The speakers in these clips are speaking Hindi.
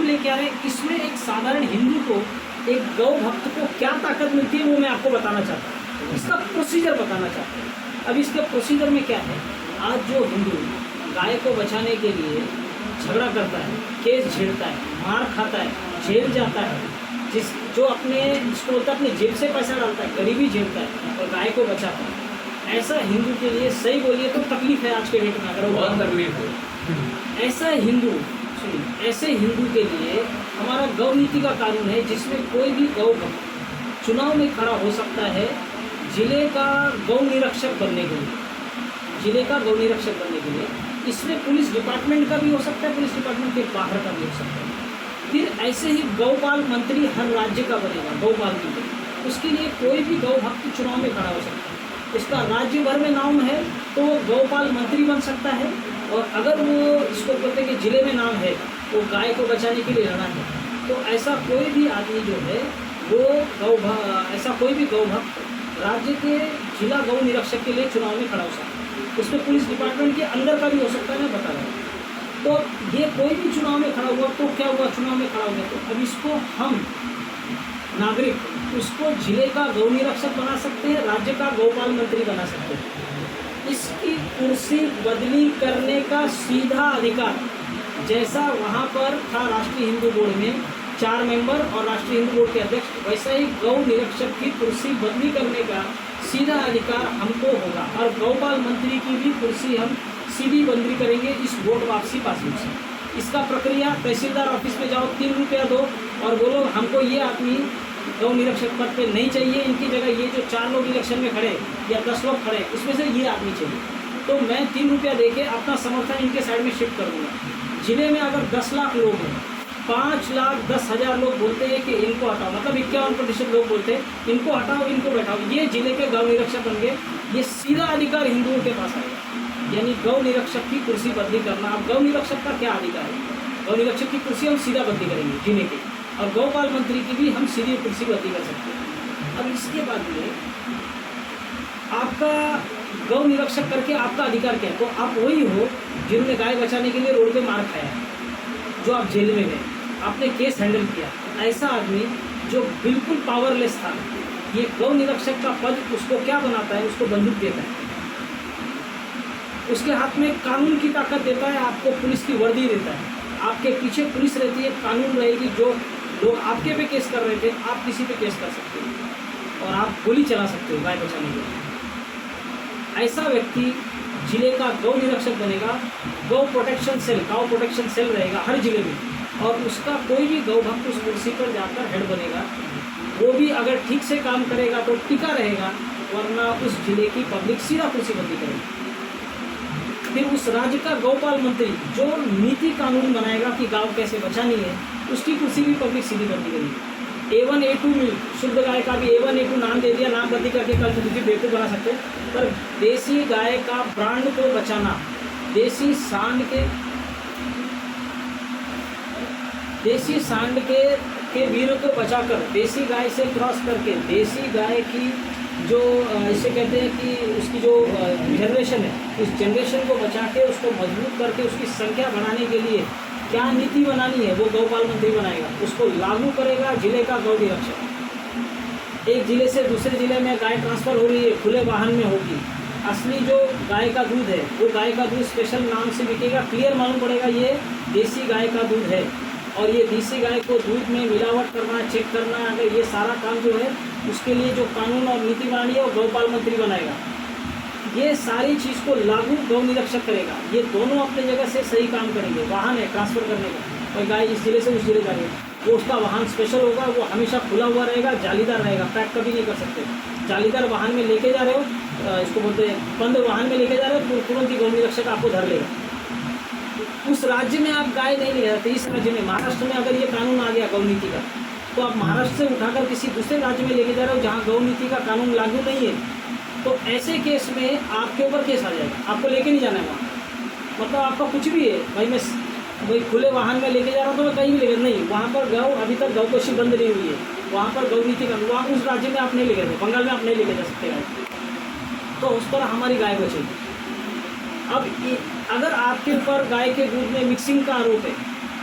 लेके आ रहे हैं, इसमें एक साधारण हिंदू को, एक गौ भक्त को क्या ताकत मिलती है वो मैं आपको बताना चाहता हूँ, इसका प्रोसीजर बताना चाहता हूँ। अब इसके प्रोसीजर में क्या है, आज जो हिंदू गाय को बचाने के लिए झगड़ा करता है, केस झेलता है, मार खाता है, जेल जाता है, जो जिसको बोलता है अपनी जेब से पैसा डालता है, गरीबी झेलता है और गाय को बचाता है, ऐसा हिंदू के लिए सही बोलिए तो तकलीफ है आज के डेट में। अगर बहुत तकलीफ है ऐसा हिंदू, सुनिए, ऐसे हिंदू के लिए हमारा गौ नीति का कानून है जिसमें कोई भी गौ भक्त चुनाव में खड़ा हो सकता है जिले का गौ निरीक्षक बनने के लिए, जिले का गौ निरीक्षक बनने के लिए। इसमें पुलिस डिपार्टमेंट का भी हो सकता है, पुलिस डिपार्टमेंट के बाहर का भी हो सकता है। फिर ऐसे ही गौपाल मंत्री हर राज्य का बनेगा, गौपाल के लिए उसके लिए कोई भी गौ भक्त चुनाव में खड़ा हो सकता है। उसका राज्य भर में नाम है तो वो गौपाल मंत्री बन सकता है, और अगर वो इसको कहते हैं कि जिले में नाम है, वो गाय को बचाने के लिए लड़ा है, तो ऐसा कोई भी आदमी जो है वो ऐसा कोई भी गौ भक्त राज्य के जिला गौ निरीक्षक के लिए चुनाव में खड़ा हो सकता है। उसमें पुलिस डिपार्टमेंट के अंदर का भी हो सकता है, मैं बता रहा हूँ। तो ये कोई भी चुनाव में खड़ा हुआ तो क्या हुआ, चुनाव में खड़ा हो गया तो अब इसको हम नागरिक उसको जिले का गौ निरीक्षक बना सकते हैं, राज्य का गौपाल मंत्री बना सकते हैं। इसकी कुर्सी बदली करने का सीधा अधिकार, जैसा वहाँ पर था राष्ट्रीय हिंदू बोर्ड में 4 मेंबर और राष्ट्रीय हिंदू बोर्ड के अध्यक्ष, वैसा ही गौ निरीक्षक की कुर्सी बदली करने का सीधा अधिकार हमको होगा, और गौपाल मंत्री की भी कुर्सी हम सीधी बदली करेंगे इस वोट वापसी पासबुक से। इसका प्रक्रिया तहसीलदार ऑफिस में जाओ, 3 रुपया दो और बोलो हमको ये आदमी गौ निरीक्षक पद पे नहीं चाहिए, इनकी जगह ये जो 4 लोग इलेक्शन में खड़े या 10 लोग खड़े उसमें से ये आदमी चाहिए, तो मैं 3 रुपया दे के अपना समर्थन इनके साइड में शिफ्ट कर दूँगा। जिले में अगर 10 लाख लोग हैं, 5,10,000 लोग बोलते हैं कि इनको हटाओ, मतलब 51% लोग बोलते हैं इनको हटाओ, इनको बैठाओ, ये जिले के गौ निरीक्षक बन गए। ये सीधा अधिकार हिंदुओं के पास आएगा, यानी गौ निरीक्षक की कुर्सी बदली करना। अब गौ निरीक्षक का क्या अधिकार है, गौ निरीक्षक की कुर्सी हम सीधा बदली करेंगे जिले की, और गौपाल मंत्री की भी हम सीधी कुर्सी बदली कर सकते हैं। अब इसके बाद में आपका गौ निरीक्षक करके आपका अधिकार क्या है, तो आप वही हो जिन्होंने गाय बचाने के लिए रोड पे मार खाया, जो आप जेल में गए, आपने केस हैंडल किया, ऐसा आदमी जो बिल्कुल पावरलेस था, ये गौ निरीक्षक का पद उसको क्या बनाता है, उसको बंदूक देता है, उसके हाथ में कानून की ताकत देता है, आपको पुलिस की वर्दी देता है, आपके पीछे पुलिस रहती है, कानून रहेगी, जो लोग आपके पे केस कर रहे थे आप किसी पे केस कर सकते हो और आप गोली चला सकते हो गाय बचाने के लिए। ऐसा व्यक्ति जिले का गौ निरीक्षक बनेगा, गौ protection cell, cow protection cell रहेगा हर जिले में, और उसका कोई भी गौ भक्त उस कुर्सी पर जाकर हेड बनेगा। वो भी अगर ठीक से काम करेगा तो टिका रहेगा, वरना उस जिले की पब्लिक सीधा कुर्सी बंदी करेगी। फिर उस राज्य का गौपाल मंत्री जो नीति कानून बनाएगा कि गांव कैसे बचानी है, उसकी कुर्सी भी पब्लिक सीधी बंदी करेगी। A1 A2 मिल्क, शुद्ध गाय का भी A1 A2 नाम दे दिया, नाम बदली करके कल दूसरी बेवकूफ़ बना सकते हैं, पर देसी गाय का ब्रांड को बचाना, देसी सांड के वीर को बचाकर, देसी गाय से क्रॉस करके देसी गाय की जो इसे कहते हैं कि उसकी जो जनरेशन है, उस जनरेशन को बचा के उसको मजबूत करके उसकी संख्या बढ़ाने के लिए क्या नीति बनानी है वो गौपाल मंत्री बनाएगा, उसको लागू करेगा जिले का गौ निरीक्षक। एक जिले से दूसरे जिले में गाय ट्रांसफ़र हो रही है, खुले वाहन में होगी, असली जो गाय का दूध है वो गाय का दूध स्पेशल नाम से बिकेगा, क्लियर मालूम पड़ेगा ये देसी गाय का दूध है, और ये देसी गाय को दूध में मिलावट करना, चेक करना, अगर ये सारा काम जो है उसके लिए जो कानून और नीति बनानी है वो गौपाल मंत्री बनाएगा। ये सारी चीज़ को लागू गौ निरीक्षक करेगा। ये दोनों अपने जगह से सही काम करेंगे। वाहन है ट्रांसफ़र करने का, और गाय इस जिले से उस जिले जा रही है, वो उसका वाहन स्पेशल होगा, वो हमेशा खुला हुआ रहेगा, जालीदार रहेगा, पैक कभी नहीं कर सकते। जालीदार वाहन में लेके जा रहे हो, इसको बोलते हैं बंद वाहन में लेके जा रहे हो, तुरंत ही गौ निरीक्षक आपको धर लेगा। उस राज्य में आप गाय नहीं ले जाते, इस राज्य में महाराष्ट्र में अगर ये कानून आ गया गौ नीति का, तो आप महाराष्ट्र से उठाकर किसी दूसरे राज्य में लेके जा रहे हो जहाँ गौ नीति का कानून लागू नहीं है, तो ऐसे केस में आपके ऊपर केस आ जाएगा, आपको लेके नहीं जाना है वहाँ। मतलब आपका कुछ भी है, भाई खुले वाहन में लेके जा रहा हूँ तो मैं कहीं भी लेकर नहीं, वहाँ पर गौ अभी तक गौकोशी बंद नहीं हुई है, वहाँ पर गौ नीति का वहाँ उस राज्य में आप नहीं लेके जाते, बंगाल में आप नहीं लेके जा सकते गाय, तो उस तरह हमारी गाय बचेगी। अब अगर आपके ऊपर गाय के दूध में मिक्सिंग का आरोप है,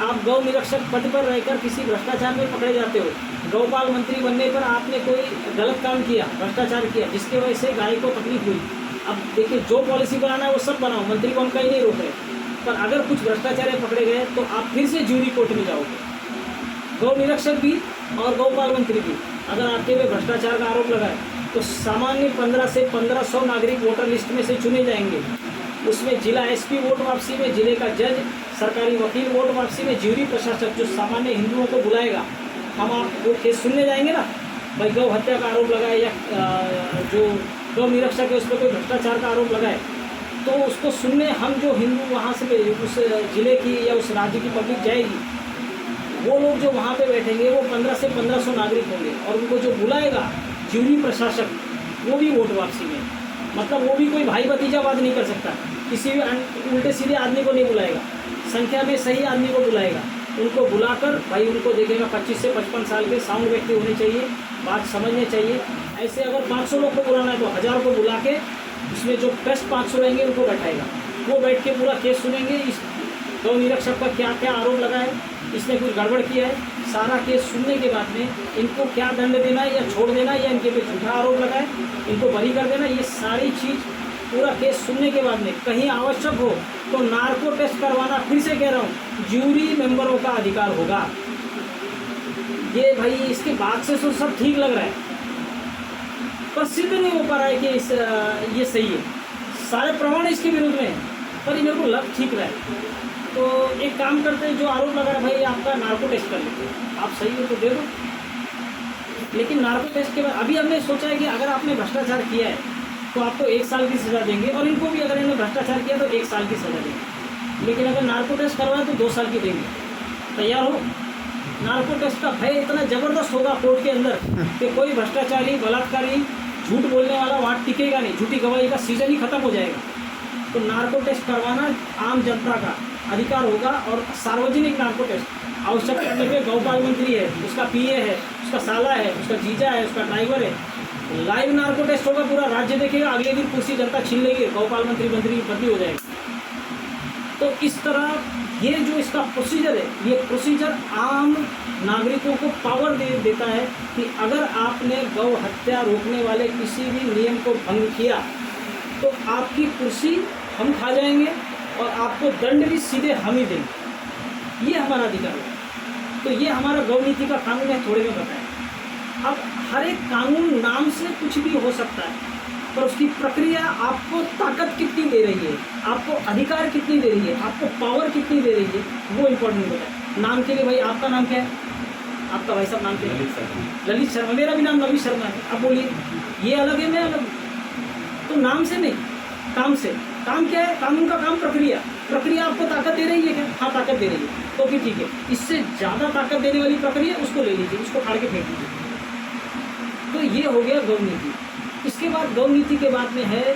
आप गौ निरीक्षक पद पर रहकर किसी भ्रष्टाचार में पकड़े जाते हो, गौपाल मंत्री बनने पर आपने कोई गलत काम किया, भ्रष्टाचार किया, जिसके वजह से गाय को तकलीफ हुई। अब देखिए, जो पॉलिसी बनाना है वो सब बनाओ, मंत्री को हम कहीं नहीं रोक रहे, पर अगर कुछ भ्रष्टाचारी पकड़े गए तो आप फिर से ज्यूरी कोर्ट में जाओगे। गौ निरीक्षक भी और गौपाल मंत्री भी अगर आपके में भ्रष्टाचार का आरोप लगा है तो सामान्य 15 से 1500 नागरिक वोटर लिस्ट में से चुने जाएंगे। उसमें जिला एसपी वोट वापसी में, जिले का जज, सरकारी वकील वोट वापसी में, ज्यूरी प्रशासक जो सामान्य हिंदुओं को बुलाएगा। हम आप वो केस सुनने जाएंगे ना, भाई गौ हत्या का आरोप लगा है या जो गौ निरीक्षक है उस पर कोई भ्रष्टाचार का आरोप लगा है, तो उसको सुनने हम जो हिंदू वहाँ से उस जिले की या उस राज्य की पब्लिक जाएगी, वो लोग जो वहाँ पे बैठेंगे वो 15 से 1500 नागरिक होंगे और उनको जो बुलाएगा ज्यूरी प्रशासक वो भी वोट वापसी में, मतलब वो भी कोई भाई भतीजावाद नहीं कर सकता, किसी भी उल्टे सीधे आदमी को नहीं बुलाएगा, संख्या में सही आदमी को बुलाएगा। उनको बुलाकर भाई उनको देखेगा 25 से 55 साल के साउंड व्यक्ति होने चाहिए, बात समझने चाहिए। ऐसे अगर 500 लोग को बुलाना है तो 1000 को बुला के उसमें जो बेस्ट 500 रहेंगे उनको बैठाएगा, वो बैठ के पूरा केस सुनेंगे। इस गौ निरीक्षक पर क्या क्या आरोप लगा है, इसने कुछ गड़बड़ किया है, सारा केस सुनने के बाद में इनको क्या दंड देना है या छोड़ देना है या इनके पे झूठा आरोप लगा है इनको बरी कर देना, ये सारी चीज़ पूरा केस सुनने के बाद में कहीं आवश्यक हो तो नार्को टेस्ट करवाना, फिर से कह रहा हूँ, ज्यूरी मेंबरों का अधिकार होगा। ये भाई इसके बाद से तो सब ठीक लग रहा है, पर सिद्ध नहीं हो पा रहा है कि ये सही है, सारे प्रमाण इसके विरुद्ध में है, पर ये मेरे को लग ठीक रहा है। तो एक काम करते हैं, जो आरोप लगा है भाई आपका नार्को टेस्ट कर लेते हैं, आप सही हो तो दे दो, लेकिन नार्को टेस्ट के बाद अभी हमने सोचा है कि अगर आपने भ्रष्टाचार किया है तो आपको 1 साल की सज़ा देंगे, और इनको भी अगर इन्होंने भ्रष्टाचार किया तो 1 साल की सज़ा देंगे, लेकिन अगर नार्को टेस्ट करवाए तो 2 साल की देंगे। तैयार हो? नार्को टेस्ट का भय इतना ज़बरदस्त होगा कोर्ट के अंदर कि कोई भ्रष्टाचारी, बलात्कारी, झूठ बोलने वाला वहाँ टिकेगा नहीं, झूठी गवाही का सीजन ही खत्म हो जाएगा। तो नार्को टेस्ट करवाना आम जनता का अधिकार होगा, और सार्वजनिक नार्को टेस्ट आवश्यक करने पे गौपाल मंत्री है, उसका पीए है, उसका साला है, उसका जीजा है, उसका ड्राइवर है, लाइव नार्को टेस्ट होगा, पूरा राज्य देखेगा, अगले दिन कुर्सी जनता छीन लेगी, गौपाल मंत्री बदली हो जाएगी। तो इस तरह ये जो इसका प्रोसीजर है, ये प्रोसीजर आम नागरिकों को पावर देता है कि अगर आपने गौ हत्या रोकने वाले किसी भी नियम को भंग किया तो आपकी कुर्सी हम खा जाएंगे और आपको दंड भी सीधे हम ही देंगे। ये हमारा अधिकार है। तो ये हमारा गौ नीति का कानून है, थोड़े में बताएं। अब हर एक कानून नाम से कुछ भी हो सकता है, पर उसकी प्रक्रिया आपको ताकत कितनी दे रही है, आपको अधिकार कितनी दे रही है, आपको पावर कितनी दे रही है, वो इम्पोर्टेंट होता है। नाम के लिए भाई आपका नाम क्या है? आपका भाई साहब नाम क्या है? ललित शर्मा। मेरा भी नाम ललित शर्मा है। अब बोलिए, ये अलग है, मैं अलग हूँ। तो नाम से नहीं, काम से। काम क्या है? कानून का काम प्रक्रिया। प्रक्रिया आपको ताकत दे रही है क्या? हाँ, ताकत दे रही है, तो भी ठीक है। इससे ज़्यादा ताकत देने वाली प्रक्रिया उसको ले लीजिए, उसको फाड़ के फेंक दीजिए। तो ये हो गया गौ नीति। इसके बाद गौ नीति के बाद में है